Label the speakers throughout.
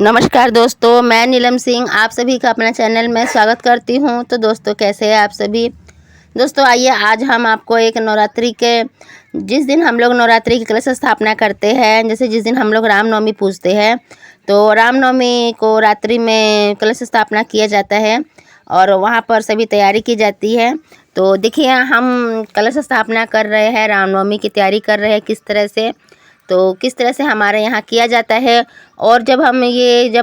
Speaker 1: नमस्कार दोस्तों, मैं नीलम सिंह आप सभी का अपना चैनल में स्वागत करती हूं। तो दोस्तों कैसे हैं आप सभी। दोस्तों आइए आज हम आपको एक नवरात्रि के जिस दिन हम लोग नवरात्रि की कलश स्थापना करते हैं, जैसे जिस दिन हम लोग रामनवमी पूजते हैं, तो रामनवमी को रात्रि में कलश स्थापना किया जाता है और वहाँ पर सभी तैयारी की जाती है। तो देखिए हम कलश स्थापना कर रहे हैं, रामनवमी की तैयारी कर रहे हैं किस तरह से, तो किस तरह से हमारे यहाँ किया जाता है। और जब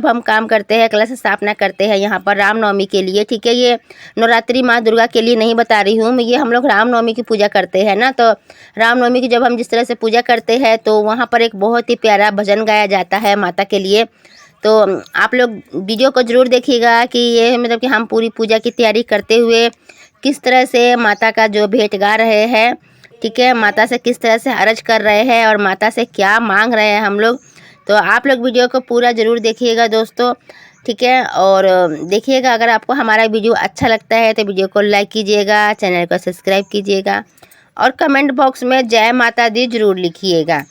Speaker 1: हम काम करते हैं, कलश स्थापना करते हैं यहाँ पर रामनवमी के लिए, ठीक है, ये नवरात्रि माँ दुर्गा के लिए नहीं बता रही हूँ मैं, ये हम लोग रामनवमी की पूजा करते हैं ना। तो रामनवमी की जब हम जिस तरह से पूजा करते हैं तो वहाँ पर एक बहुत ही प्यारा भजन गाया जाता है माता के लिए। तो आप लोग वीडियो को ज़रूर देखिएगा कि ये मतलब कि हम पूरी पूजा की तैयारी करते हुए किस तरह से माता का जो भेंट गा रहे हैं, ठीक है, माता से किस तरह से अर्ज कर रहे हैं और माता से क्या मांग रहे हैं हम लोग। तो आप लोग वीडियो को पूरा ज़रूर देखिएगा दोस्तों, ठीक है। और देखिएगा, अगर आपको हमारा वीडियो अच्छा लगता है तो वीडियो को लाइक कीजिएगा, चैनल को सब्सक्राइब कीजिएगा और कमेंट बॉक्स में जय माता दी ज़रूर लिखिएगा।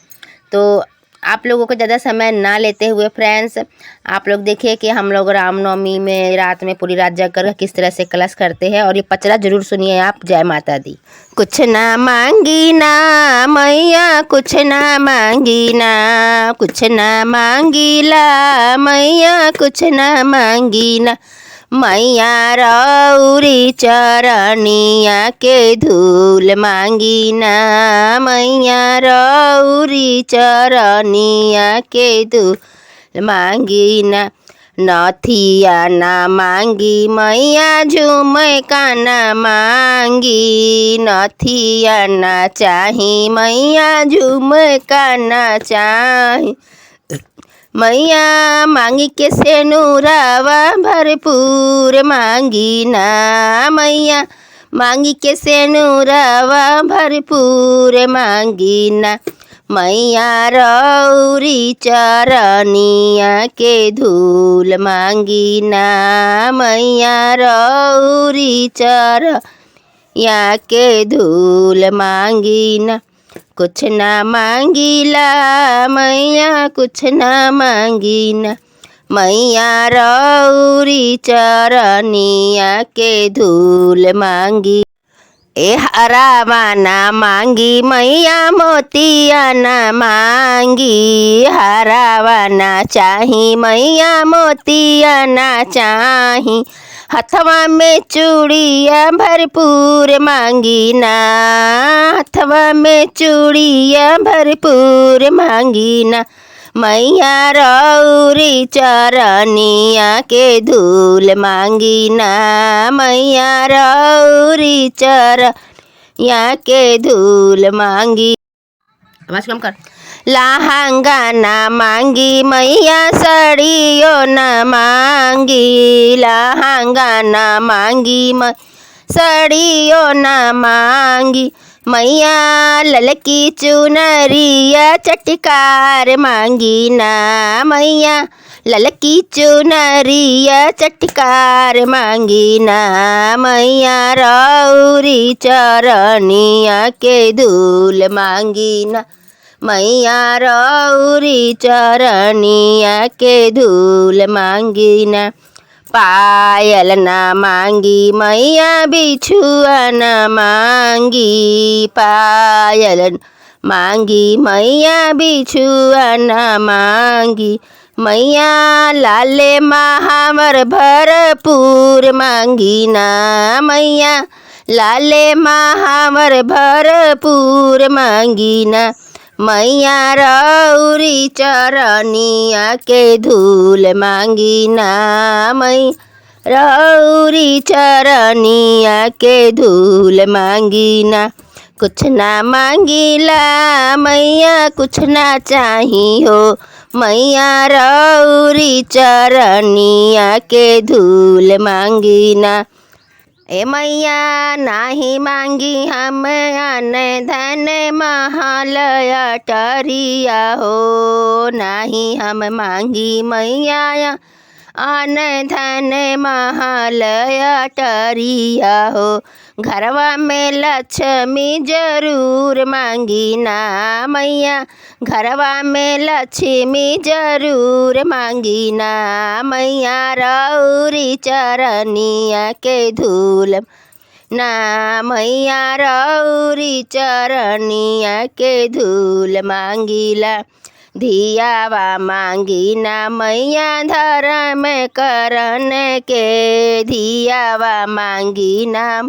Speaker 1: तो आप लोगों को ज़्यादा समय ना लेते हुए फ्रेंड्स, आप लोग देखिए कि हम लोग रामनवमी में रात में पूरी रात जग कर किस तरह से कलश करते हैं, और ये पचरा ज़रूर सुनिए आप, जय माता दी। कुछ ना मांगी ना मैया, कुछ ना मांगी ना, कुछ ना मांगी ला मैया, कुछ ना मांगी ना, मैया रौरी चरनिया के धूल मांगी ना, मैया रौरी चरनिया के धूल मांगी ना, नथिया ना मांगी मैया, झूमे का ना मांगी, नथिया ना चाही मैया, झूमे का ना चाही, मैया मांगी के सेनुरावा भरपूर मांगी ना, मैया मांगी के सेनुरावा भरपूर मांगी ना, मैया रौरी चरनिया के धूल मांगी ना, मैया रौरी चरनिया के धूल मांगी ना, कुछ ना मांगीला मैया, कुछ ना मांगी ना, मैया रौरी चरनिया के धूल मांगी। ए हरावा ना मांगी मैया, मोतिया ना मांगी, हरावा ना चाही मैया, मोतिया ना चाही, हथवा में चूड़िया भरपूर मांगी ना, हथवा में चूड़िया भरपूर मांगी ना, मैया रौरी चरनिया के धूल मांगी ना, मैया रौरी चरनिया के धूल मांगी। आवाज कम कर। लहंगा ना मांगी मैया, साड़ियो ना मांगी, लहंगा ना मांगी साड़ियो ना मांगी, मैया ललकी चुनरिया चटकार मांगी ना, मैया ललकी चुनरिया चटकार मांगी ना, मैया रौरी चरनिया के धूल मांगी ना, मैया रौरी चरनिया के धूल मांगी ना, पायल ना मांगी मैया, बिछुआ ना मांगी, पायल मांगी मैया, बिछुआ ना मांगी, मैया लाले महावर भरपूर मांगी ना, मैया लाले महावर भरपूर मांगी ना, मैया रौरी चरनिया के धूल मांगी ना, मैया रौरी चरनिया के धूल मांगी ना, कुछ ना मांगीला मैया, कुछ ना चाही हो मैया, रौरी चरनिया के धूल मांगी ना। ए मैया नाही मांगी हम अन धन महल अटरिया हो, नाही हम मांगी मैया आन धन महल अटरिया हो। घरवा में लक्ष्मी जरूर मांगी ना मैया, घरवा में लक्ष्मी जरूर मांगी ना मैया। रौरी चरनिया के धूल ना मैया, रौरी चरनिया के धूल मांगीला। धियावा मांगी ना मैया धर्म करन के, धियावा मांगी ना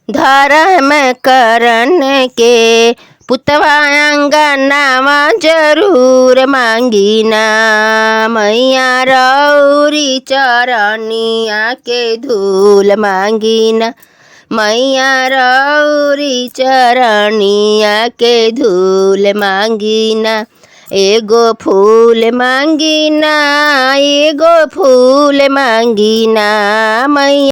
Speaker 1: धर्म करन के। पुतवा अंगनावा जरूर मांगी ना मैया, रौरी चरनिया के धूल मांगी ना मैया, रौरी चरनिया के धूल मांगी ना। एगो फूल मांगी ना, एगो फूल मांगी ना मैया।